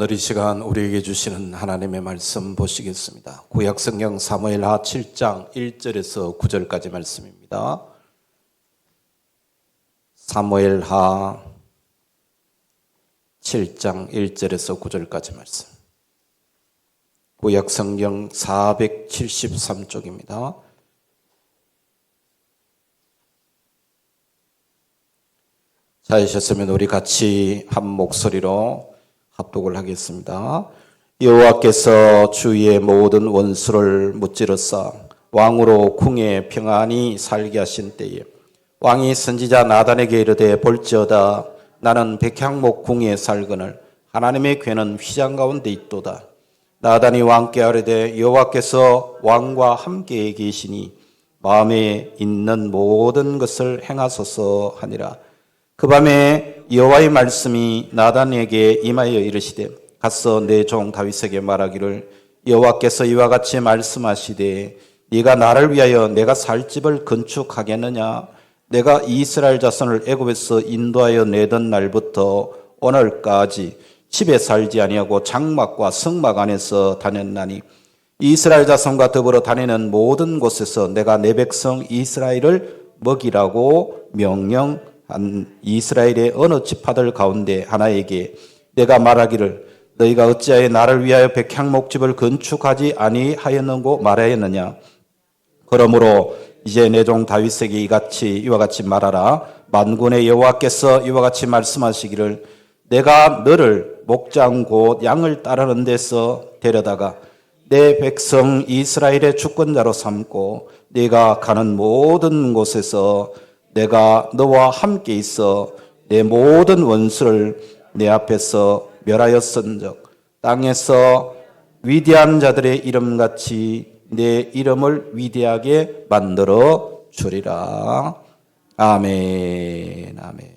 오늘 이 시간 우리에게 주시는 하나님의 말씀 보시겠습니다. 구약성경 사무엘하 7장 1절에서 9절까지 말씀입니다. 사무엘하 7장 1절에서 9절까지 말씀. 구약성경 473쪽입니다. 찾으셨으면 우리 같이 한 목소리로 합독을 하겠습니다. 여호와께서 주의 모든 원수를 무찌르사 왕으로 궁에 평안히 살게 하신 때에 왕이 선지자 나단에게 이르되 볼지어다 나는 백향목 궁에 살거늘 하나님의 궤는 휘장 가운데 있도다. 나단이 왕께 아뢰되 여호와께서 왕과 함께 계시니 마음에 있는 모든 것을 행하소서 하니라. 그 밤에 여호와의 말씀이 나단에게 임하여 이르시되 가서 내 종 다윗에게 말하기를 여호와께서 이와 같이 말씀하시되 네가 나를 위하여 내가 살 집을 건축하겠느냐. 내가 이스라엘 자손을 애굽에서 인도하여 내던 날부터 오늘까지 집에 살지 아니하고 장막과 성막 안에서 다녔나니 이스라엘 자손과 더불어 다니는 모든 곳에서 내가 내 백성 이스라엘을 먹이라고 명령한 이스라엘의 어느 지파들 가운데 하나에게 내가 말하기를 너희가 어찌하여 나를 위하여 백향목집을 건축하지 아니하였는고 말하였느냐. 그러므로 이제 내 종 다윗에게 이와 같이 말하라. 만군의 여호와께서 이와 같이 말씀하시기를 내가 너를 목장 곧 양을 따르는 데서 데려다가 내 백성 이스라엘의 주권자로 삼고 네가 가는 모든 곳에서 내가 너와 함께 있어 내 모든 원수를 내 앞에서 멸하였은즉 땅에서 위대한 자들의 이름같이 내 이름을 위대하게 만들어 주리라. 아멘. 아멘.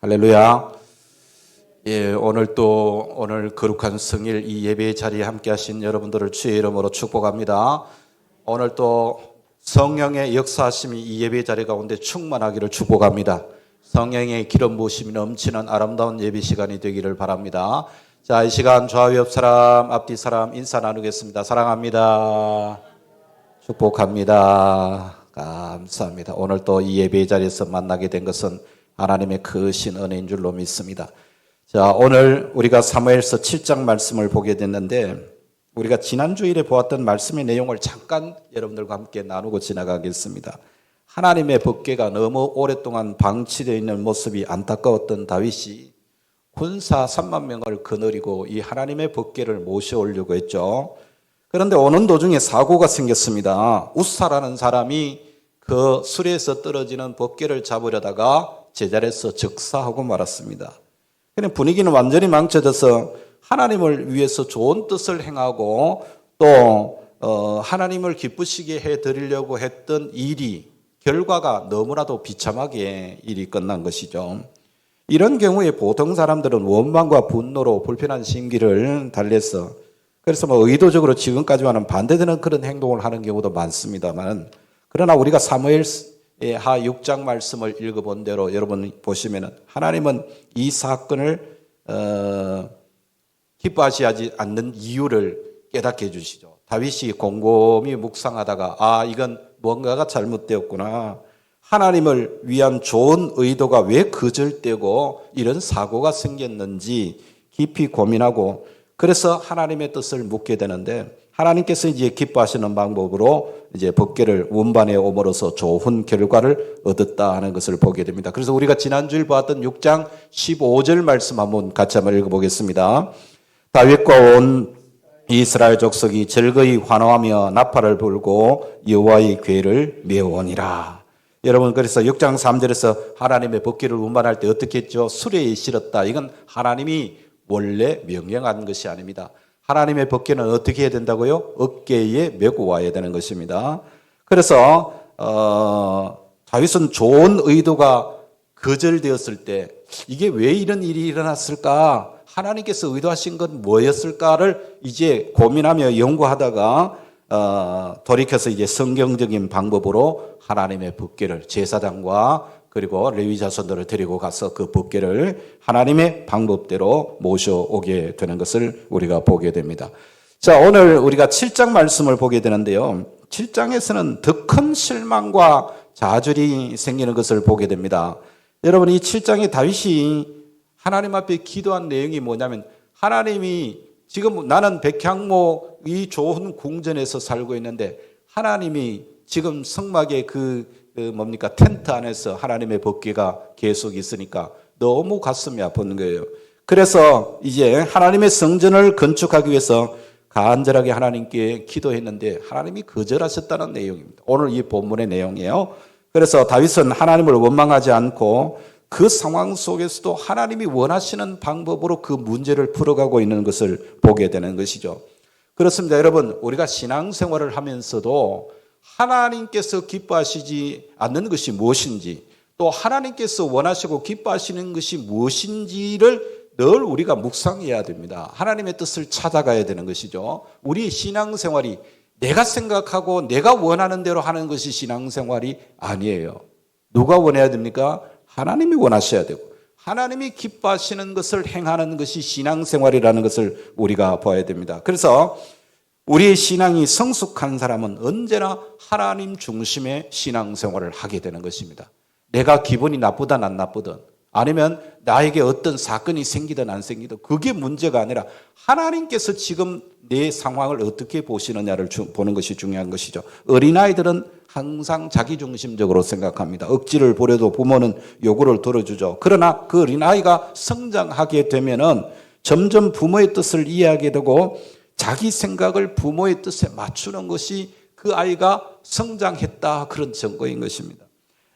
할렐루야. 예, 오늘 거룩한 성일 이 예배의 자리에 함께 하신 여러분들을 주의 이름으로 축복합니다. 오늘 또 성령의 역사하심이 이 예배 자리 가운데 충만하기를 축복합니다. 성령의 기름 부으심이 넘치는 아름다운 예배 시간이 되기를 바랍니다. 자, 이 시간 좌우 옆 사람, 앞뒤 사람 인사 나누겠습니다. 사랑합니다. 축복합니다. 감사합니다. 오늘 또 이 예배 자리에서 만나게 된 것은 하나님의 크신 은혜인 줄로 믿습니다. 자, 오늘 우리가 사무엘서 7장 말씀을 보게 됐는데 우리가 지난주일에 보았던 말씀의 내용을 잠깐 여러분들과 함께 나누고 지나가겠습니다. 하나님의 법궤가 너무 오랫동안 방치되어 있는 모습이 안타까웠던 다윗이 군사 3만 명을 거느리고 이 하나님의 법궤를 모셔오려고 했죠. 그런데 오는 도중에 사고가 생겼습니다. 우사라는 사람이 그 수레에서 떨어지는 법궤를 잡으려다가 제자리에서 즉사하고 말았습니다. 그냥 분위기는 완전히 망쳐져서 하나님을 위해서 좋은 뜻을 행하고 또 하나님을 기쁘시게 해드리려고 했던 일이 결과가 너무나도 비참하게 일이 끝난 것이죠. 이런 경우에 보통 사람들은 원망과 분노로 불편한 심기를 달래서 그래서 의도적으로 지금까지와는 반대되는 그런 행동을 하는 경우도 많습니다만 그러나 우리가 사무엘하 6장 말씀을 읽어본 대로 여러분 보시면은 하나님은 이 사건을 기뻐하시지 않는 이유를 깨닫게 해주시죠. 다윗이 곰곰이 묵상하다가 이건 뭔가가 잘못되었구나. 하나님을 위한 좋은 의도가 왜 거절되고 이런 사고가 생겼는지 깊이 고민하고 그래서 하나님의 뜻을 묻게 되는데 하나님께서 이제 기뻐하시는 방법으로 이제 법궤를 운반해 오므로써 좋은 결과를 얻었다 하는 것을 보게 됩니다. 그래서 우리가 지난주에 봤던 6장 15절 말씀 같이 한번 읽어보겠습니다. 다윗과 온 이스라엘 족속이 즐거이 환호하며 나팔을 불고 여호와의 궤를 메우니라. 여러분 그래서 6장 3절에서 하나님의 법궤를 운반할 때 어떻게 했죠? 수레에 실었다. 이건 하나님이 원래 명령한 것이 아닙니다. 하나님의 법궤는 어떻게 해야 된다고요? 어깨에 메고 와야 되는 것입니다. 그래서 다윗은 좋은 의도가 거절되었을 때 이게 왜 이런 일이 일어났을까? 하나님께서 의도하신 건 뭐였을까를 이제 고민하며 연구하다가 돌이켜서 이제 성경적인 방법으로 하나님의 법궤를 제사장과 그리고 레위 자손들을 데리고 가서 그 법궤를 하나님의 방법대로 모셔오게 되는 것을 우리가 보게 됩니다. 자, 오늘 우리가 7장 말씀을 보게 되는데요. 7장에서는 더 큰 실망과 좌절이 생기는 것을 보게 됩니다. 여러분, 이 7장에 다윗이 하나님 앞에 기도한 내용이 뭐냐면, 하나님이 지금 나는 백향목 이 좋은 궁전에서 살고 있는데 하나님이 지금 성막의 텐트 안에서 하나님의 법궤가 계속 있으니까 너무 가슴이 아픈 거예요. 그래서 이제 하나님의 성전을 건축하기 위해서 간절하게 하나님께 기도했는데 하나님이 거절하셨다는 내용입니다. 오늘 이 본문의 내용이에요. 그래서 다윗은 하나님을 원망하지 않고 그 상황 속에서도 하나님이 원하시는 방법으로 그 문제를 풀어가고 있는 것을 보게 되는 것이죠. 그렇습니다. 여러분, 우리가 신앙생활을 하면서도 하나님께서 기뻐하시지 않는 것이 무엇인지, 또 하나님께서 원하시고 기뻐하시는 것이 무엇인지를 늘 우리가 묵상해야 됩니다. 하나님의 뜻을 찾아가야 되는 것이죠. 우리 신앙생활이 내가 생각하고 내가 원하는 대로 하는 것이 신앙생활이 아니에요. 누가 원해야 됩니까? 하나님이 원하셔야 되고 하나님이 기뻐하시는 것을 행하는 것이 신앙생활이라는 것을 우리가 봐야 됩니다. 그래서 우리의 신앙이 성숙한 사람은 언제나 하나님 중심의 신앙생활을 하게 되는 것입니다. 내가 기분이 나쁘든 안 나쁘든, 아니면 나에게 어떤 사건이 생기든 안 생기든 그게 문제가 아니라 하나님께서 지금 내 상황을 어떻게 보시느냐를 보는 것이 중요한 것이죠. 어린아이들은 항상 자기중심적으로 생각합니다. 억지를 부려도 부모는 요구를 들어주죠. 그러나 그 어린아이가 성장하게 되면은 점점 부모의 뜻을 이해하게 되고 자기 생각을 부모의 뜻에 맞추는 것이 그 아이가 성장했다, 그런 증거인 것입니다.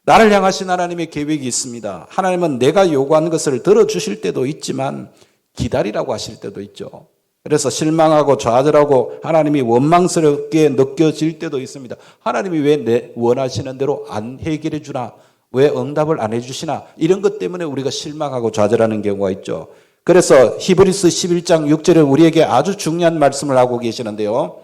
나를 향하신 하나님의 계획이 있습니다. 하나님은 내가 요구하는 것을 들어주실 때도 있지만 기다리라고 하실 때도 있죠. 그래서 실망하고 좌절하고 하나님이 원망스럽게 느껴질 때도 있습니다. 하나님이 왜 내 원하시는 대로 안 해결해 주나? 왜 응답을 안 해주시나? 이런 것 때문에 우리가 실망하고 좌절하는 경우가 있죠. 그래서 히브리서 11장 6절에 우리에게 아주 중요한 말씀을 하고 계시는데요.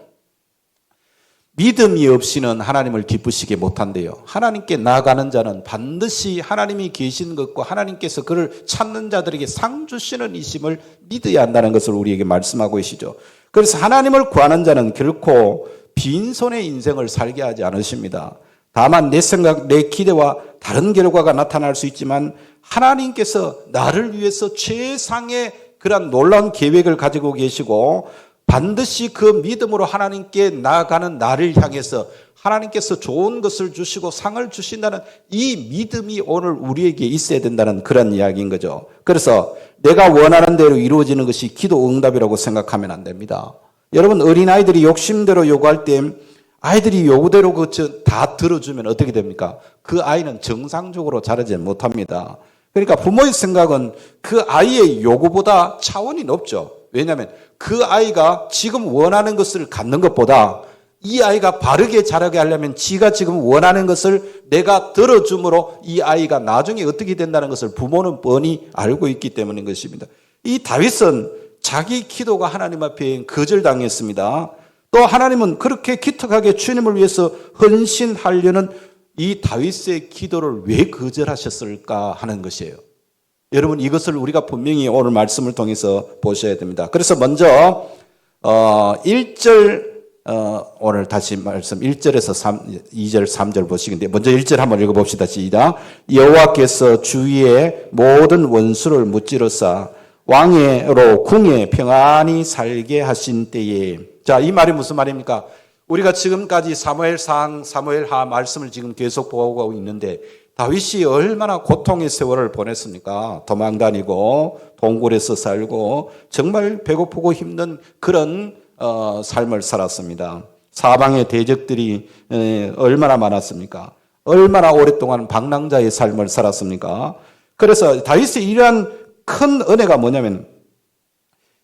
믿음이 없이는 하나님을 기쁘시게 못한대요. 하나님께 나아가는 자는 반드시 하나님이 계신 것과 하나님께서 그를 찾는 자들에게 상 주시는 이심을 믿어야 한다는 것을 우리에게 말씀하고 계시죠. 그래서 하나님을 구하는 자는 결코 빈손의 인생을 살게 하지 않으십니다. 다만 내 생각, 내 기대와 다른 결과가 나타날 수 있지만 하나님께서 나를 위해서 최상의 그런 놀라운 계획을 가지고 계시고 반드시 그 믿음으로 하나님께 나아가는 나를 향해서 하나님께서 좋은 것을 주시고 상을 주신다는 이 믿음이 오늘 우리에게 있어야 된다는 그런 이야기인 거죠. 그래서 내가 원하는 대로 이루어지는 것이 기도 응답이라고 생각하면 안 됩니다. 여러분, 어린아이들이 욕심대로 요구할 때 아이들이 요구대로 다 들어주면 어떻게 됩니까? 그 아이는 정상적으로 자라지 못합니다. 그러니까 부모의 생각은 그 아이의 요구보다 차원이 높죠. 왜냐하면 그 아이가 지금 원하는 것을 갖는 것보다 이 아이가 바르게 자라게 하려면 지가 지금 원하는 것을 내가 들어줌으로 이 아이가 나중에 어떻게 된다는 것을 부모는 뻔히 알고 있기 때문인 것입니다. 이 다윗은 자기 기도가 하나님 앞에 거절당했습니다. 또 하나님은 그렇게 기특하게 주님을 위해서 헌신하려는 이 다윗의 기도를 왜 거절하셨을까 하는 것이에요. 여러분, 이것을 우리가 분명히 오늘 말씀을 통해서 보셔야 됩니다. 그래서 먼저 1절 오늘 다시 말씀 1절에서 2절 3절 보시는데 먼저 1절 한번 읽어봅시다. 시작. 여호와께서 주위의 모든 원수를 무찌르사 왕으로 궁에 평안히 살게 하신 때에. 자, 이 말이 무슨 말입니까? 우리가 지금까지 사무엘상, 사무엘하 말씀을 지금 계속 보고 있는데 다윗이 얼마나 고통의 세월을 보냈습니까? 도망다니고 동굴에서 살고 정말 배고프고 힘든 그런 삶을 살았습니다. 사방의 대적들이 얼마나 많았습니까? 얼마나 오랫동안 방랑자의 삶을 살았습니까? 그래서 다윗의 이러한 큰 은혜가 뭐냐면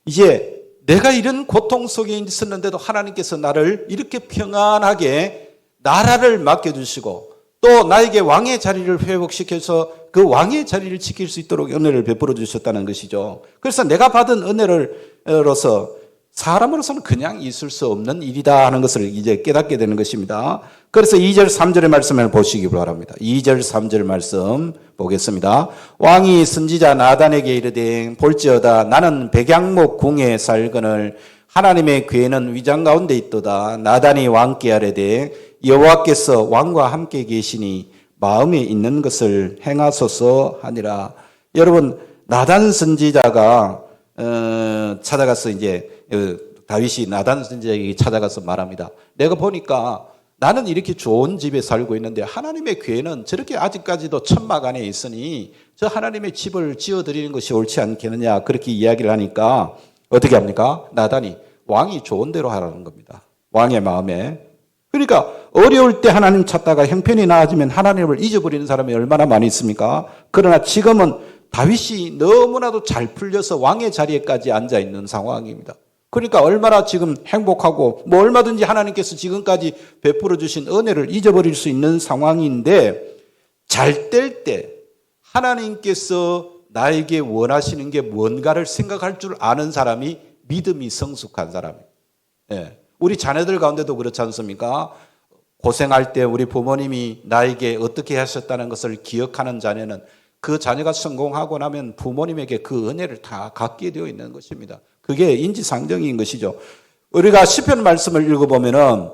이제 내가 이런 고통 속에 있었는데도 하나님께서 나를 이렇게 평안하게 나라를 맡겨주시고 또 나에게 왕의 자리를 회복시켜서 그 왕의 자리를 지킬 수 있도록 은혜를 베풀어 주셨다는 것이죠. 그래서 내가 받은 은혜로서 사람으로서는 그냥 있을 수 없는 일이다 하는 것을 이제 깨닫게 되는 것입니다. 그래서 2절 3절의 말씀을 보시기 바랍니다. 2절 3절 말씀 보겠습니다. 왕이 선지자 나단에게 이르되 볼지어다 나는 백양목 궁에 살거늘 하나님의 궤는 위장 가운데 있도다. 나단이 왕께 아뢰되 여호와께서 왕과 함께 계시니 마음에 있는 것을 행하소서 하니라. 여러분, 나단 선지자가 찾아가서 이제 다윗이 나단 선지자에게 찾아가서 말합니다. 내가 보니까 나는 이렇게 좋은 집에 살고 있는데 하나님의 궤는 저렇게 아직까지도 천막 안에 있으니 저 하나님의 집을 지어드리는 것이 옳지 않겠느냐, 그렇게 이야기를 하니까 어떻게 합니까? 나단이 왕이 좋은 대로 하라는 겁니다. 왕의 마음에. 그러니까 어려울 때 하나님 찾다가 형편이 나아지면 하나님을 잊어버리는 사람이 얼마나 많이 있습니까? 그러나 지금은 다윗이 너무나도 잘 풀려서 왕의 자리에까지 앉아 있는 상황입니다. 그러니까 얼마나 지금 행복하고 뭐 얼마든지 하나님께서 지금까지 베풀어 주신 은혜를 잊어버릴 수 있는 상황인데, 잘 될 때 하나님께서 나에게 원하시는 게 뭔가를 생각할 줄 아는 사람이 믿음이 성숙한 사람이에요. 예. 우리 자녀들 가운데도 그렇지 않습니까? 고생할 때 우리 부모님이 나에게 어떻게 하셨다는 것을 기억하는 자녀는 그 자녀가 성공하고 나면 부모님에게 그 은혜를 다 갖게 되어 있는 것입니다. 그게 인지상정인 것이죠. 우리가 시편 말씀을 읽어보면은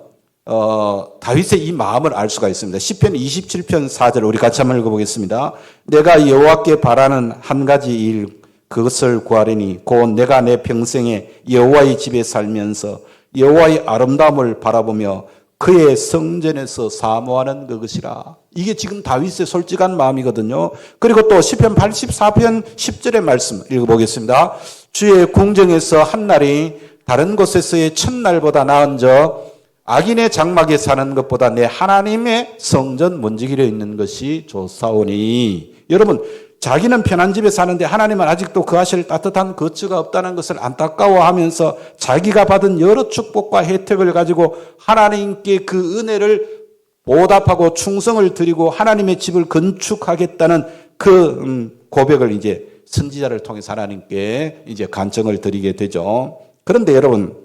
다윗의 이 마음을 알 수가 있습니다. 시편 27편 4절 우리 같이 한번 읽어보겠습니다. 내가 여호와께 바라는 한 가지 일 그것을 구하리니 곧 내가 내 평생에 여호와의 집에 살면서 여호와의 아름다움을 바라보며 그의 성전에서 사모하는 그것이라. 이게 지금 다윗의 솔직한 마음이거든요. 그리고 또 시편 84편 10절의 말씀 읽어보겠습니다. 주의 궁정에서 한날이 다른 곳에서의 첫날보다 나은저 악인의 장막에 사는 것보다 내 하나님의 성전 문지기려 있는 것이 좋사오니. 여러분, 자기는 편한 집에 사는데 하나님은 아직도 그하실 따뜻한 거처가 없다는 것을 안타까워하면서 자기가 받은 여러 축복과 혜택을 가지고 하나님께 그 은혜를 보답하고 충성을 드리고 하나님의 집을 건축하겠다는 그 고백을 이제 선지자를 통해서 하나님께 이제 간청을 드리게 되죠. 그런데 여러분,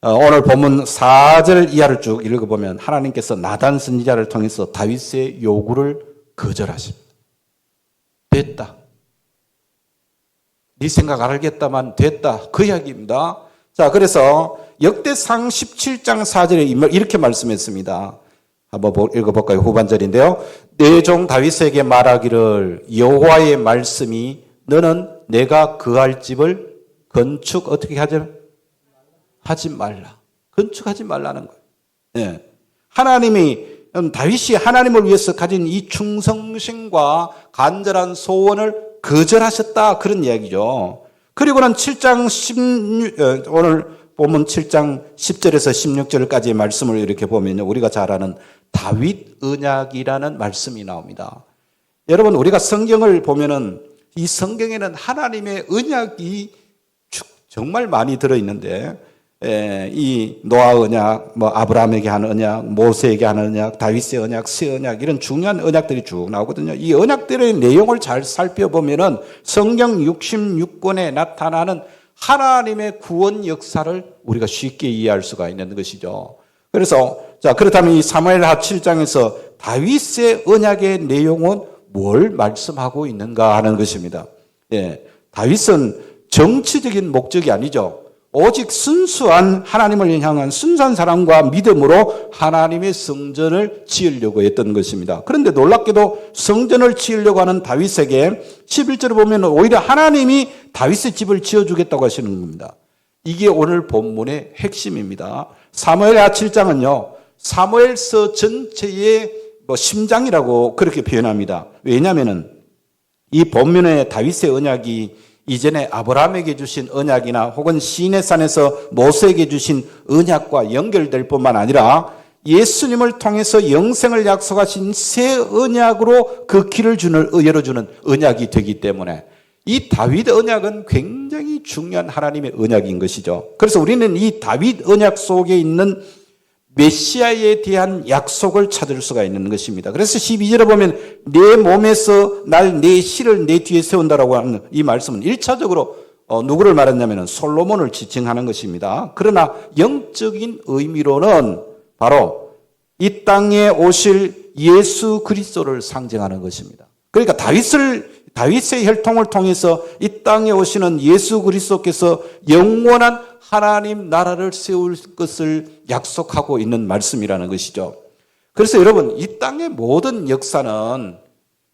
오늘 본문 4절 이하를 쭉 읽어보면 하나님께서 나단 선지자를 통해서 다윗의 요구를 거절하십니다. 됐다. 네 생각 알겠다만 됐다. 그 이야기입니다. 자, 그래서 역대상 17장 4절에 이렇게 말씀했습니다. 한번 읽어볼까요? 후반절인데요. 내 종 다윗에게 말하기를 여호와의 말씀이 너는 내가 거할 집을 건축 어떻게 하지 말라. 건축하지 말라는 거예요. 네. 다윗이 하나님을 위해서 가진 이 충성심과 간절한 소원을 거절하셨다. 그런 이야기죠. 그리고는 7장 16, 오늘 보면 7장 10절에서 16절까지의 말씀을 이렇게 보면요. 우리가 잘 아는 다윗 언약이라는 말씀이 나옵니다. 여러분, 우리가 성경을 보면은 이 성경에는 하나님의 언약이 정말 많이 들어있는데, 이 노아 언약, 아브라함에게 한 언약, 모세에게 한 언약, 다윗의 언약, 새 언약, 이런 중요한 언약들이 쭉 나오거든요. 이 언약들의 내용을 잘 살펴보면은 성경 66권에 나타나는 하나님의 구원 역사를 우리가 쉽게 이해할 수가 있는 것이죠. 그래서, 자, 그렇다면 이 사무엘하 7장에서 다윗의 언약의 내용은 뭘 말씀하고 있는가 하는 것입니다. 예. 다윗은 정치적인 목적이 아니죠. 오직 순수한 하나님을 향한 순수한 사랑과 믿음으로 하나님의 성전을 지으려고 했던 것입니다. 그런데 놀랍게도 성전을 지으려고 하는 다윗에게 11절을 보면 오히려 하나님이 다윗의 집을 지어주겠다고 하시는 겁니다. 이게 오늘 본문의 핵심입니다. 사무엘하 7장은요, 사무엘서 전체의 심장이라고 그렇게 표현합니다. 왜냐하면 이 본문의 다윗의 언약이 이전에 아브라함에게 주신 언약이나 혹은 시내산에서 모세에게 주신 언약과 연결될 뿐만 아니라 예수님을 통해서 영생을 약속하신 새 언약으로 그 길을 열어주는 언약이 되기 때문에 이 다윗 언약은 굉장히 중요한 하나님의 언약인 것이죠. 그래서 우리는 이 다윗 언약 속에 있는 메시아에 대한 약속을 찾을 수가 있는 것입니다. 그래서 12절에 보면 내 몸에서 내 실을 내 뒤에 세운다라고 하는 이 말씀은 1차적으로 누구를 말했냐면 솔로몬을 지칭하는 것입니다. 그러나 영적인 의미로는 바로 이 땅에 오실 예수 그리스도를 상징하는 것입니다. 그러니까 다윗의 혈통을 통해서 이 땅에 오시는 예수 그리스도께서 영원한 하나님 나라를 세울 것을 약속하고 있는 말씀이라는 것이죠. 그래서 여러분, 이 땅의 모든 역사는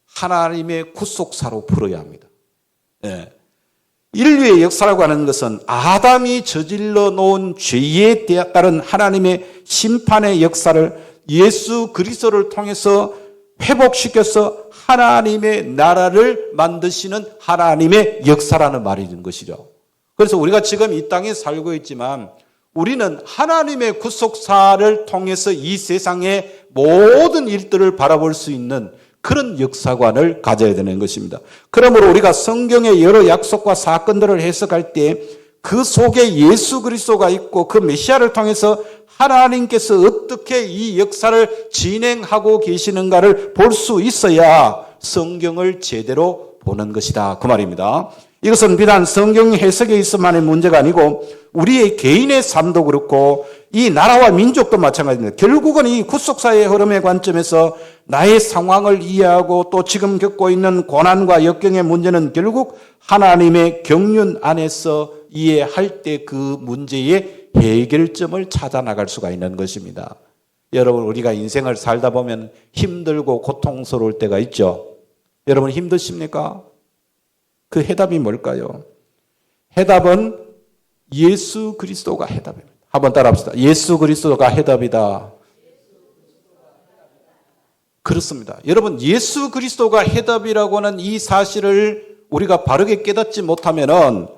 하나님의 구속사로 풀어야 합니다. 예. 인류의 역사라고 하는 것은 아담이 저질러 놓은 죄에 따른 하나님의 심판의 역사를 예수 그리스도를 통해서 회복시켜서 하나님의 나라를 만드시는 하나님의 역사라는 말인 것이죠. 그래서 우리가 지금 이 땅에 살고 있지만 우리는 하나님의 구속사를 통해서 이 세상의 모든 일들을 바라볼 수 있는 그런 역사관을 가져야 되는 것입니다. 그러므로 우리가 성경의 여러 약속과 사건들을 해석할 때 그 속에 예수 그리스도가 있고 그 메시아를 통해서 하나님께서 어떻게 이 역사를 진행하고 계시는가를 볼 수 있어야 성경을 제대로 보는 것이다. 그 말입니다. 이것은 비단 성경 해석에 있어만의 문제가 아니고 우리의 개인의 삶도 그렇고 이 나라와 민족도 마찬가지입니다. 결국은 이 구속사의 흐름의 관점에서 나의 상황을 이해하고 또 지금 겪고 있는 고난과 역경의 문제는 결국 하나님의 경륜 안에서 이해할 때 그 문제의 해결점을 찾아 나갈 수가 있는 것입니다. 여러분, 우리가 인생을 살다 보면 힘들고 고통스러울 때가 있죠. 여러분, 힘드십니까? 그 해답이 뭘까요? 해답은 예수 그리스도가 해답입니다. 한번 따라합시다. 예수 그리스도가 해답이다. 그렇습니다. 여러분, 예수 그리스도가 해답이라고 하는 이 사실을 우리가 바르게 깨닫지 못하면은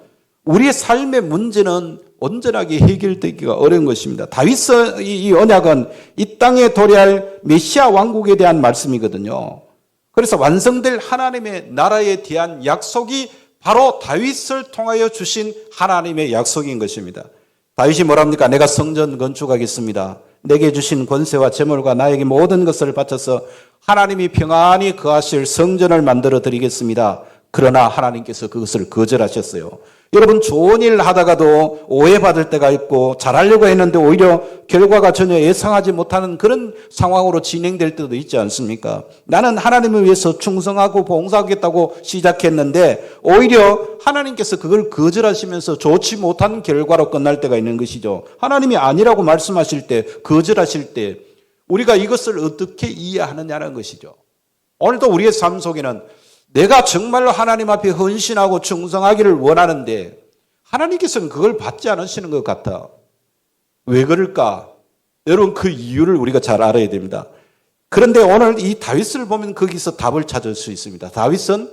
우리의 삶의 문제는 온전하게 해결되기가 어려운 것입니다. 다윗의 이 언약은 이 땅에 도래할 메시아 왕국에 대한 말씀이거든요. 그래서 완성될 하나님의 나라에 대한 약속이 바로 다윗을 통하여 주신 하나님의 약속인 것입니다. 다윗이 뭐랍니까? 내가 성전 건축하겠습니다. 내게 주신 권세와 재물과 나에게 모든 것을 바쳐서 하나님이 평안히 거하실 성전을 만들어 드리겠습니다. 그러나 하나님께서 그것을 거절하셨어요. 여러분, 좋은 일 하다가도 오해받을 때가 있고 잘하려고 했는데 오히려 결과가 전혀 예상하지 못하는 그런 상황으로 진행될 때도 있지 않습니까? 나는 하나님을 위해서 충성하고 봉사하겠다고 시작했는데 오히려 하나님께서 그걸 거절하시면서 좋지 못한 결과로 끝날 때가 있는 것이죠. 하나님이 아니라고 말씀하실 때, 거절하실 때 우리가 이것을 어떻게 이해하느냐는 것이죠. 오늘도 우리의 삶 속에는 내가 정말로 하나님 앞에 헌신하고 충성하기를 원하는데 하나님께서는 그걸 받지 않으시는 것 같아. 왜 그럴까? 여러분, 그 이유를 우리가 잘 알아야 됩니다. 그런데 오늘 이 다윗을 보면 거기서 답을 찾을 수 있습니다. 다윗은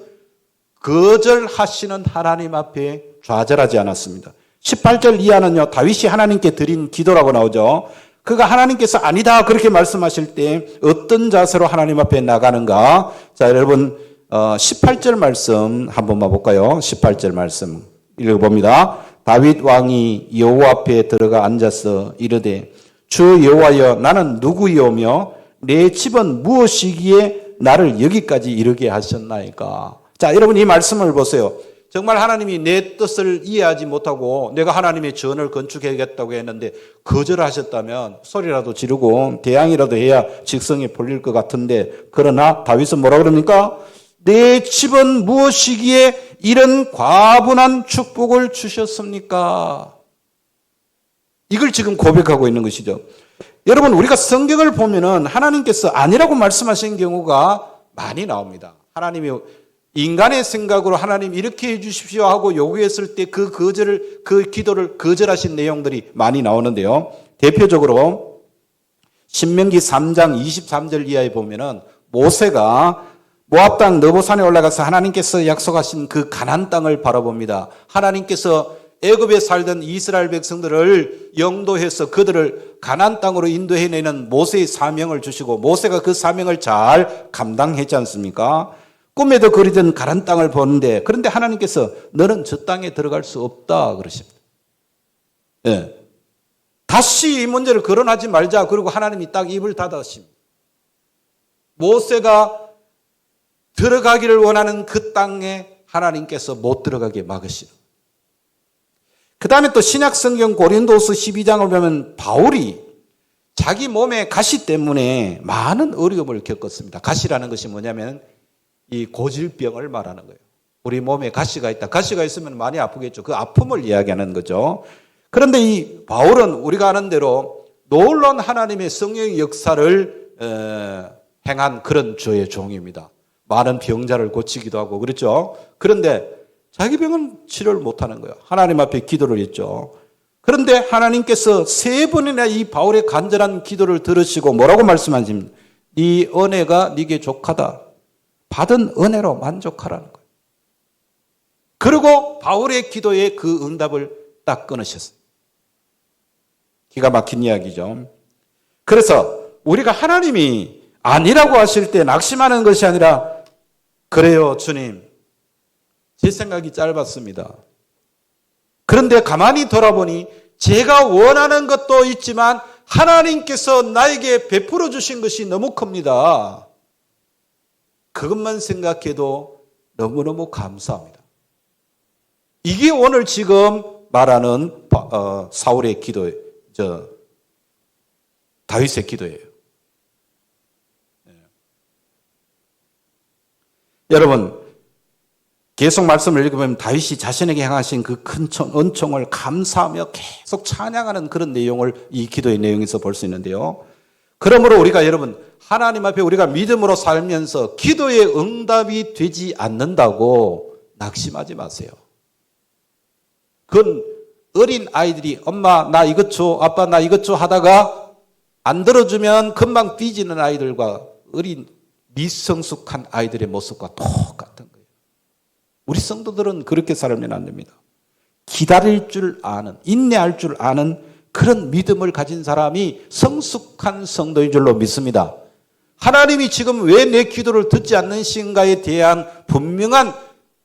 거절하시는 하나님 앞에 좌절하지 않았습니다. 18절 이하는요, 다윗이 하나님께 드린 기도라고 나오죠. 그가 하나님께서 아니다 그렇게 말씀하실 때 어떤 자세로 하나님 앞에 나가는가? 자, 여러분 18절 말씀 한 번만 볼까요? 18절 말씀 읽어봅니다. 다윗 왕이 여호와 앞에 들어가 앉아서 이르되 주 여호와여, 나는 누구이오며 내 집은 무엇이기에 나를 여기까지 이르게 하셨나이까? 자, 여러분 이 말씀을 보세요. 정말 하나님이 내 뜻을 이해하지 못하고 내가 하나님의 전을 건축해야겠다고 했는데 거절하셨다면 소리라도 지르고 대항이라도 해야 직성이 풀릴 것 같은데, 그러나 다윗은 뭐라 그럽니까? 내 집은 무엇이기에 이런 과분한 축복을 주셨습니까? 이걸 지금 고백하고 있는 것이죠. 여러분, 우리가 성경을 보면은 하나님께서 아니라고 말씀하신 경우가 많이 나옵니다. 하나님이 인간의 생각으로 하나님 이렇게 해 주십시오 하고 요구했을 때 그 기도를 거절하신 내용들이 많이 나오는데요. 대표적으로 신명기 3장 23절 이하에 보면은 모세가 모압 땅 느보산에 올라가서 하나님께서 약속하신 그 가나안 땅을 바라봅니다. 하나님께서 애굽에 살던 이스라엘 백성들을 영도해서 그들을 가나안 땅으로 인도해내는 모세의 사명을 주시고 모세가 그 사명을 잘 감당했지 않습니까? 꿈에도 그리던 가나안 땅을 보는데, 그런데 하나님께서 너는 저 땅에 들어갈 수 없다 그러십니다. 예. 다시 이 문제를 거론하지 말자. 그리고 하나님이 딱 입을 닫으십니다. 모세가 들어가기를 원하는 그 땅에 하나님께서 못 들어가게 막으시는. 그 다음에 또 신약성경 고린도서 12장을 보면 바울이 자기 몸의 가시 때문에 많은 어려움을 겪었습니다. 가시라는 것이 뭐냐면 이 고질병을 말하는 거예요. 우리 몸에 가시가 있다. 가시가 있으면 많이 아프겠죠. 그 아픔을 이야기하는 거죠. 그런데 이 바울은 우리가 아는 대로 놀라운 하나님의 성령의 역사를 행한 그런 주의 종입니다. 많은 병자를 고치기도 하고 그렇죠. 그런데 자기 병은 치료를 못하는 거예요. 하나님 앞에 기도를 했죠. 그런데 하나님께서 3번이나 이 바울의 간절한 기도를 들으시고 뭐라고 말씀하십니까? 네 은혜가 네게 족하다. 받은 은혜로 만족하라는 거예요. 그리고 바울의 기도에 그 응답을 딱 끊으셨어요. 기가 막힌 이야기죠. 그래서 우리가 하나님이 아니라고 하실 때 낙심하는 것이 아니라 그래요 주님 제 생각이 짧았습니다. 그런데 가만히 돌아보니 제가 원하는 것도 있지만 하나님께서 나에게 베풀어 주신 것이 너무 큽니다. 그것만 생각해도 너무너무 감사합니다. 이게 오늘 지금 말하는 사울의 기도예요. 다윗의 기도예요. 여러분 계속 말씀을 읽으면 다윗이 자신에게 향하신 그 큰 은총을 감사하며 계속 찬양하는 그런 내용을 이 기도의 내용에서 볼 수 있는데요. 그러므로 우리가 여러분 하나님 앞에 우리가 믿음으로 살면서 기도의 응답이 되지 않는다고 낙심하지 마세요. 그건 어린 아이들이 엄마 나 이것 줘 아빠 나 이것 줘 하다가 안 들어주면 금방 삐지는 아이들과 어린 미성숙한 아이들의 모습과 똑같은 거예요. 우리 성도들은 그렇게 살면 안 됩니다. 기다릴 줄 아는, 인내할 줄 아는 그런 믿음을 가진 사람이 성숙한 성도인 줄로 믿습니다. 하나님이 지금 왜 내 기도를 듣지 않는신가에 대한 분명한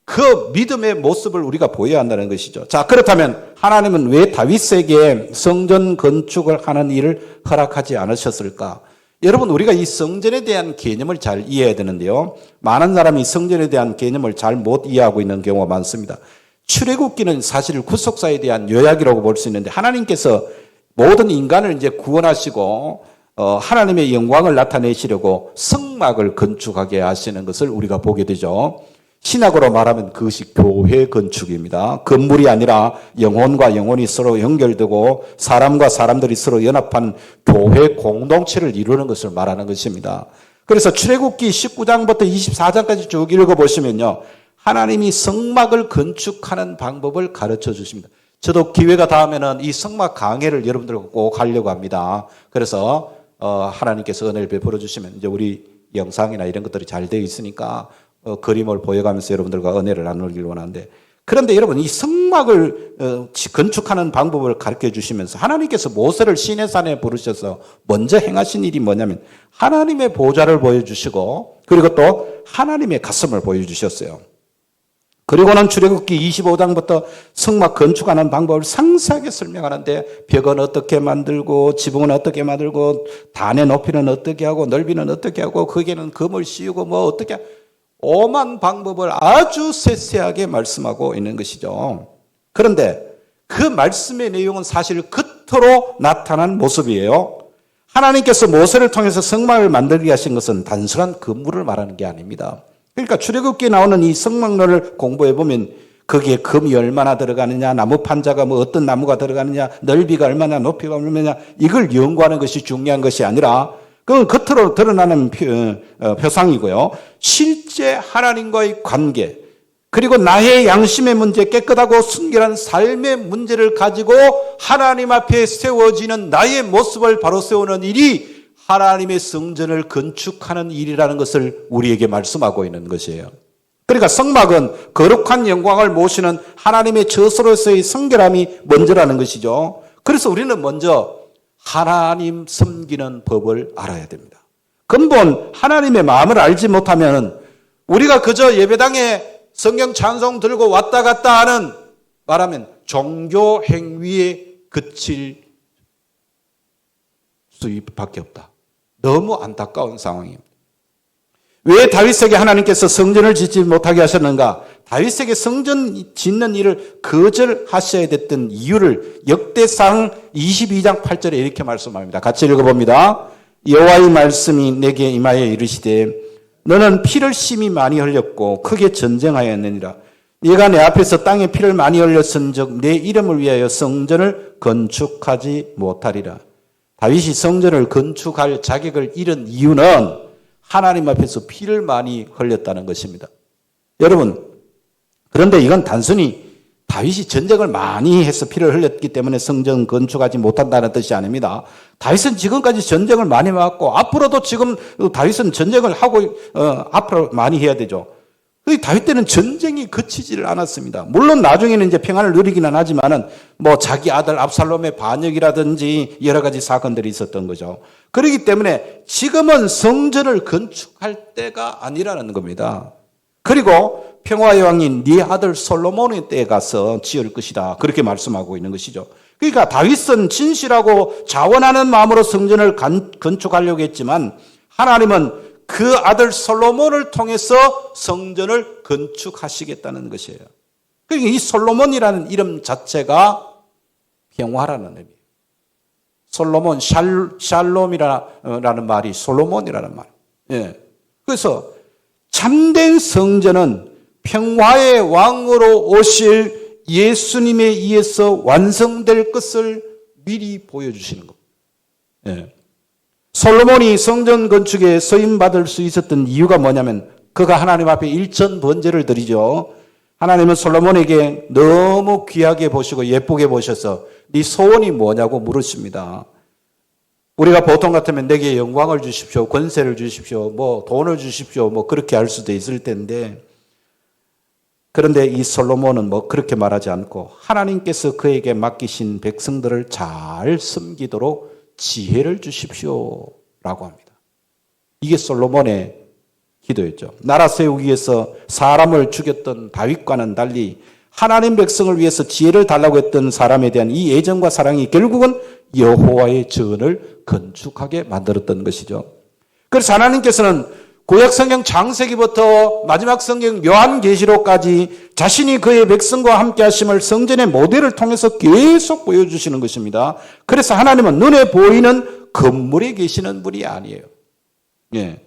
그 믿음의 모습을 우리가 보여야 한다는 것이죠. 자, 그렇다면 하나님은 왜 다윗에게 성전 건축을 하는 일을 허락하지 않으셨을까? 여러분 우리가 이 성전에 대한 개념을 잘 이해해야 되는데요. 많은 사람이 성전에 대한 개념을 잘 못 이해하고 있는 경우가 많습니다. 출애굽기는 사실 구속사에 대한 요약이라고 볼 수 있는데 하나님께서 모든 인간을 이제 구원하시고 하나님의 영광을 나타내시려고 성막을 건축하게 하시는 것을 우리가 보게 되죠. 신학으로 말하면 그것이 교회 건축입니다. 건물이 아니라 영혼과 영혼이 서로 연결되고 사람과 사람들이 서로 연합한 교회 공동체를 이루는 것을 말하는 것입니다. 그래서 출애굽기 19장부터 24장까지 쭉 읽어보시면요. 하나님이 성막을 건축하는 방법을 가르쳐 주십니다. 저도 기회가 닿으면 이 성막 강해를 여러분들과 꼭 하려고 합니다. 그래서 하나님께서 은혜를 베풀어 주시면 이제 우리 영상이나 이런 것들이 잘 되어 있으니까 그림을 보여가면서 여러분들과 은혜를 나누길 원하는데 그런데 여러분 이 성막을 건축하는 방법을 가르쳐 주시면서 하나님께서 모세를 시내산에 부르셔서 먼저 행하신 일이 뭐냐면 하나님의 보좌를 보여주시고 그리고 또 하나님의 가슴을 보여주셨어요. 그리고는 출애굽기 25장부터 성막 건축하는 방법을 상세하게 설명하는데 벽은 어떻게 만들고 지붕은 어떻게 만들고 단의 높이는 어떻게 하고 넓이는 어떻게 하고 거기에는 금을 씌우고 뭐 어떻게 오만 방법을 아주 세세하게 말씀하고 있는 것이죠. 그런데 그 말씀의 내용은 사실 겉으로 나타난 모습이에요. 하나님께서 모세를 통해서 성막을 만들게 하신 것은 단순한 건물을 말하는 게 아닙니다. 그러니까 출애굽기에 나오는 이 성막론을 공부해 보면 거기에 금이 얼마나 들어가느냐, 나무 판자가 뭐 어떤 나무가 들어가느냐, 넓이가 얼마나 높이가 얼마냐 이걸 연구하는 것이 중요한 것이 아니라 그건 겉으로 드러나는 표상이고요. 실제 하나님과의 관계 그리고 나의 양심의 문제, 깨끗하고 순결한 삶의 문제를 가지고 하나님 앞에 세워지는 나의 모습을 바로 세우는 일이 하나님의 성전을 건축하는 일이라는 것을 우리에게 말씀하고 있는 것이에요. 그러니까 성막은 거룩한 영광을 모시는 하나님의 저수로서의 성결함이 먼저라는 것이죠. 그래서 우리는 먼저 하나님 섬기는 법을 알아야 됩니다. 근본 하나님의 마음을 알지 못하면 우리가 그저 예배당에 성경 찬송 들고 왔다 갔다 하는 말하면 종교 행위에 그칠 수밖에 없다. 너무 안타까운 상황입니다. 왜 다윗에게 하나님께서 성전을 짓지 못하게 하셨는가? 다윗에게 성전 짓는 일을 거절하셔야 됐던 이유를 역대상 22장 8절에 이렇게 말씀합니다. 같이 읽어봅니다. 여호와의 말씀이 내게 임하여 이르시되 너는 피를 심히 많이 흘렸고 크게 전쟁하였느니라. 네가 내 앞에서 땅에 피를 많이 흘렸은즉 내 이름을 위하여 성전을 건축하지 못하리라. 다윗이 성전을 건축할 자격을 잃은 이유는 하나님 앞에서 피를 많이 흘렸다는 것입니다. 여러분, 그런데 이건 단순히 다윗이 전쟁을 많이 해서 피를 흘렸기 때문에 성전 건축하지 못한다는 뜻이 아닙니다. 다윗은 지금까지 전쟁을 많이 해왔고 앞으로도 지금 다윗은 전쟁을 하고 앞으로 많이 해야 되죠. 다윗 때는 전쟁이 그치지를 않았습니다. 물론 나중에는 이제 평안을 누리기는 하지만은 뭐 자기 아들 압살롬의 반역이라든지 여러 가지 사건들이 있었던 거죠. 그렇기 때문에 지금은 성전을 건축할 때가 아니라는 겁니다. 그리고 평화의 왕인 네 아들 솔로몬의 때에 가서 지을 것이다. 그렇게 말씀하고 있는 것이죠. 그러니까 다윗은 진실하고 자원하는 마음으로 성전을 건축하려고 했지만 하나님은 그 아들 솔로몬을 통해서 성전을 건축하시겠다는 것이에요. 그러니까 이 솔로몬이라는 이름 자체가 평화라는 의미예요. 솔로몬, 샬롬이라는 말이 솔로몬이라는 말. 예. 그래서 참된 성전은 평화의 왕으로 오실 예수님에 의해서 완성될 것을 미리 보여주시는 겁니다. 예. 솔로몬이 성전 건축에 서임받을 수 있었던 이유가 뭐냐면 그가 하나님 앞에 일천 번제를 드리죠. 하나님은 솔로몬에게 너무 귀하게 보시고 예쁘게 보셔서 네 소원이 뭐냐고 물으십니다. 우리가 보통 같으면 내게 영광을 주십시오, 권세를 주십시오, 뭐 돈을 주십시오, 뭐 그렇게 할 수도 있을 텐데 그런데 이 솔로몬은 뭐 그렇게 말하지 않고 하나님께서 그에게 맡기신 백성들을 잘 섬기도록 지혜를 주십시오라고 합니다. 이게 솔로몬의 기도였죠. 나라 세우기 위해서 사람을 죽였던 다윗과는 달리 하나님 백성을 위해서 지혜를 달라고 했던 사람에 대한 이 애정과 사랑이 결국은 여호와의 전을 건축하게 만들었던 것이죠. 그래서 하나님께서는 구약 성경 창세기부터 마지막 성경 요한계시록까지 자신이 그의 백성과 함께 하심을 성전의 모델을 통해서 계속 보여주시는 것입니다. 그래서 하나님은 눈에 보이는 건물에 계시는 분이 아니에요. 예.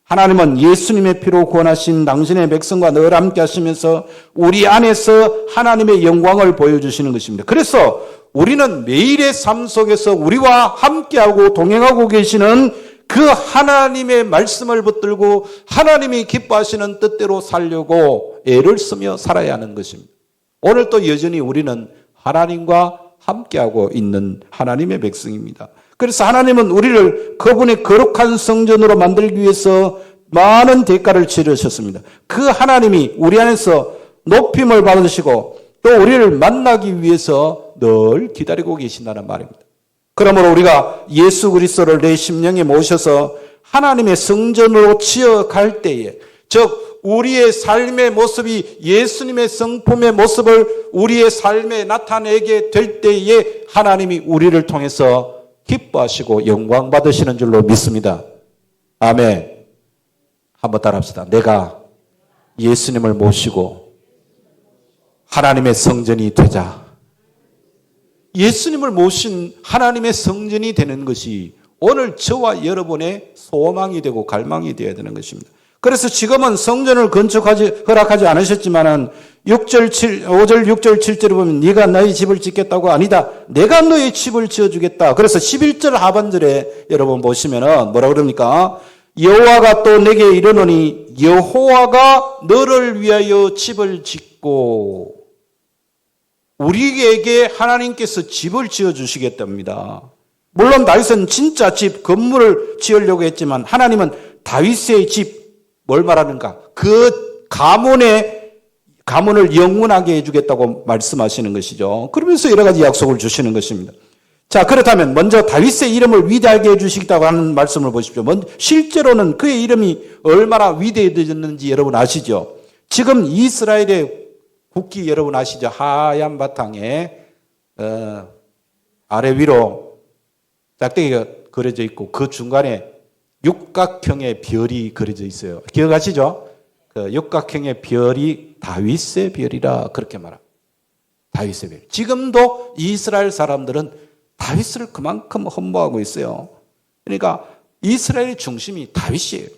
하나님은 예수님의 피로 구원하신 당신의 백성과 늘 함께 하시면서 우리 안에서 하나님의 영광을 보여주시는 것입니다. 그래서 우리는 매일의 삶 속에서 우리와 함께하고 동행하고 계시는 그 하나님의 말씀을 붙들고 하나님이 기뻐하시는 뜻대로 살려고 애를 쓰며 살아야 하는 것입니다. 오늘 또 여전히 우리는 하나님과 함께하고 있는 하나님의 백성입니다. 그래서 하나님은 우리를 그분의 거룩한 성전으로 만들기 위해서 많은 대가를 치르셨습니다. 그 하나님이 우리 안에서 높임을 받으시고 또 우리를 만나기 위해서 늘 기다리고 계신다는 말입니다. 그러므로 우리가 예수 그리스도를 내 심령에 모셔서 하나님의 성전으로 치어갈 때에, 즉 우리의 삶의 모습이 예수님의 성품의 모습을 우리의 삶에 나타내게 될 때에 하나님이 우리를 통해서 기뻐하시고 영광 받으시는 줄로 믿습니다. 아멘. 한번 따라합시다. 내가 예수님을 모시고 하나님의 성전이 되자. 예수님을 모신 하나님의 성전이 되는 것이 오늘 저와 여러분의 소망이 되고 갈망이 되어야 되는 것입니다. 그래서 지금은 성전을 허락하지 않으셨지만은 5절, 6절, 7절에 보면 네가 너희 집을 짓겠다고 아니다. 내가 너희 집을 지어주겠다. 그래서 11절 하반절에 여러분 보시면은 뭐라 그럽니까? 여호와가 또 내게 이르노니 여호와가 너를 위하여 집을 짓고 우리에게 하나님께서 집을 지어주시겠답니다. 물론 다윗은 진짜 집, 건물을 지으려고 했지만 하나님은 다윗의 집, 뭘 말하는가? 그 가문을 영원하게 해주겠다고 말씀하시는 것이죠. 그러면서 여러 가지 약속을 주시는 것입니다. 자, 그렇다면 먼저 다윗의 이름을 위대하게 해주시겠다고 하는 말씀을 보십시오. 실제로는 그의 이름이 얼마나 위대해졌는지 여러분 아시죠? 지금 이스라엘의 국기 여러분 아시죠? 하얀 바탕에 아래 위로 짝대기가 그려져 있고 그 중간에 육각형의 별이 그려져 있어요. 기억하시죠? 그 육각형의 별이 다윗의 별이라 그렇게 말합니다. 다윗의 별. 지금도 이스라엘 사람들은 다윗을 그만큼 흠모하고 있어요. 그러니까 이스라엘의 중심이 다윗이에요.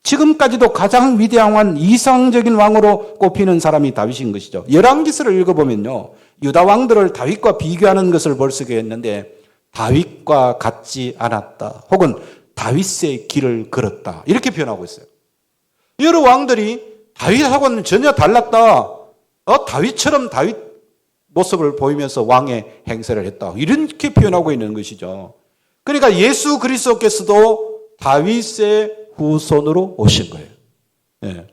지금까지도 가장 위대한 이상적인 왕으로 꼽히는 사람이 다윗인 것이죠. 열왕기서를 읽어보면요, 유다 왕들을 다윗과 비교하는 것을 볼 수가 있는데 다윗과 같지 않았다, 혹은 다윗의 길을 걸었다, 이렇게 표현하고 있어요. 여러 왕들이 다윗하고는 전혀 달랐다, 다윗처럼 다윗 모습을 보이면서 왕의 행세를 했다, 이렇게 표현하고 있는 것이죠. 그러니까 예수 그리스도께서도 다윗의 후손으로 오신 거예요. 예.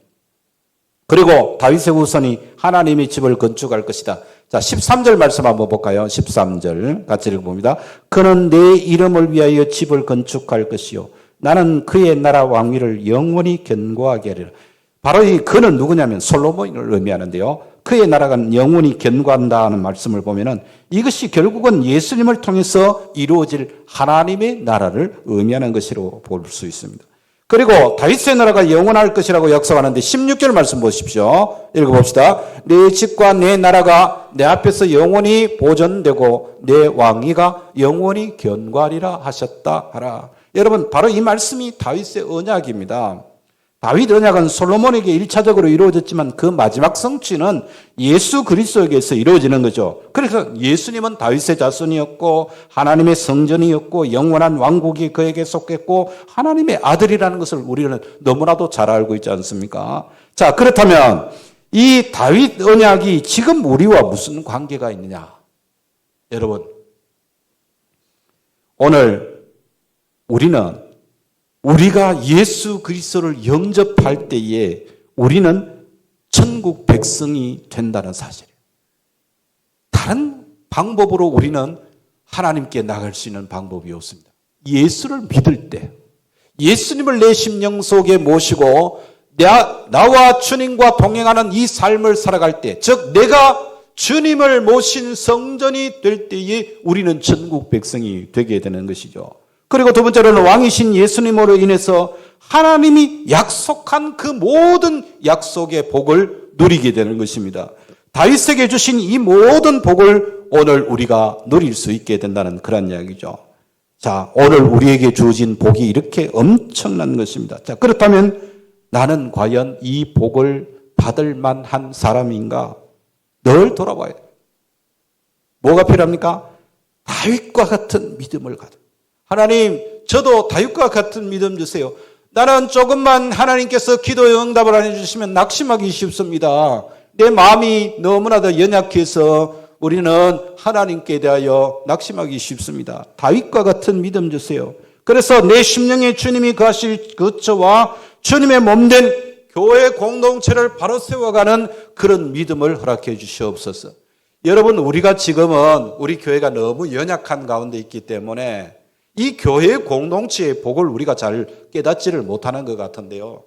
그리고 다윗의 후손이 하나님의 집을 건축할 것이다. 자, 13절 말씀 한번 볼까요? 13절 같이 읽어봅니다. 그는 내 이름을 위하여 집을 건축할 것이요 나는 그의 나라 왕위를 영원히 견고하게 하리라. 바로 이 그는 누구냐면 솔로몬을 의미하는데요. 그의 나라가 영원히 견고한다는 말씀을 보면은 이것이 결국은 예수님을 통해서 이루어질 하나님의 나라를 의미하는 것으로 볼 수 있습니다. 그리고 다윗의 나라가 영원할 것이라고 약속하는데 16절 말씀 보십시오. 읽어봅시다. 내 집과 내 나라가 내 앞에서 영원히 보존되고 내 왕위가 영원히 견고하리라 하셨다 하라. 여러분, 바로 이 말씀이 다윗의 언약입니다. 다윗 언약은 솔로몬에게 1차적으로 이루어졌지만 그 마지막 성취는 예수 그리스도에게서 이루어지는 거죠. 그래서 예수님은 다윗의 자손이었고 하나님의 성전이었고 영원한 왕국이 그에게 속했고 하나님의 아들이라는 것을 우리는 너무나도 잘 알고 있지 않습니까? 자, 그렇다면 이 다윗 언약이 지금 우리와 무슨 관계가 있느냐? 여러분, 오늘 우리가 예수 그리스도를 영접할 때에 우리는 천국 백성이 된다는 사실이에요. 다른 방법으로 우리는 하나님께 나갈 수 있는 방법이 없습니다. 예수를 믿을 때, 예수님을 내 심령 속에 모시고 나와 주님과 동행하는 이 삶을 살아갈 때, 즉 내가 주님을 모신 성전이 될 때에 우리는 천국 백성이 되게 되는 것이죠. 그리고 두 번째로는 왕이신 예수님으로 인해서 하나님이 약속한 그 모든 약속의 복을 누리게 되는 것입니다. 다윗에게 주신 이 모든 복을 오늘 우리가 누릴 수 있게 된다는 그런 이야기죠. 자, 오늘 우리에게 주어진 복이 이렇게 엄청난 것입니다. 자, 그렇다면 나는 과연 이 복을 받을 만한 사람인가? 늘 돌아봐야 돼요. 뭐가 필요합니까? 다윗과 같은 믿음을 가져. 하나님, 저도 다윗과 같은 믿음 주세요. 나는 조금만 하나님께서 기도의 응답을 안 해주시면 낙심하기 쉽습니다. 내 마음이 너무나도 연약해서 우리는 하나님께 대하여 낙심하기 쉽습니다. 다윗과 같은 믿음 주세요. 그래서 내 심령에 주님이 거하실 거처와 주님의 몸된 교회 공동체를 바로 세워가는 그런 믿음을 허락해 주시옵소서. 여러분, 우리가 지금은 우리 교회가 너무 연약한 가운데 있기 때문에 이 교회 공동체의 복을 우리가 잘 깨닫지를 못하는 것 같은데요.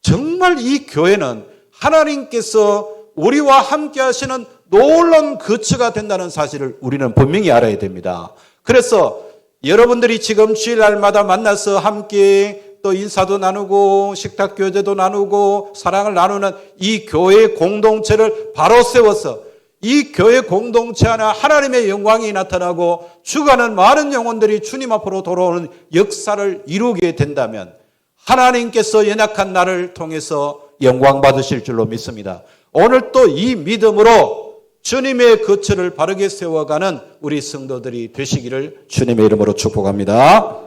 정말 이 교회는 하나님께서 우리와 함께 하시는 놀라운 거처가 된다는 사실을 우리는 분명히 알아야 됩니다. 그래서 여러분들이 지금 주일날마다 만나서 함께 또 인사도 나누고 식탁 교제도 나누고 사랑을 나누는 이 교회 공동체를 바로 세워서 이 교회 공동체 안에 하나님의 영광이 나타나고 죽어가는 많은 영혼들이 주님 앞으로 돌아오는 역사를 이루게 된다면 하나님께서 연약한 나를 통해서 영광 받으실 줄로 믿습니다. 오늘 또 이 믿음으로 주님의 거처를 바르게 세워가는 우리 성도들이 되시기를 주님의 이름으로 축복합니다.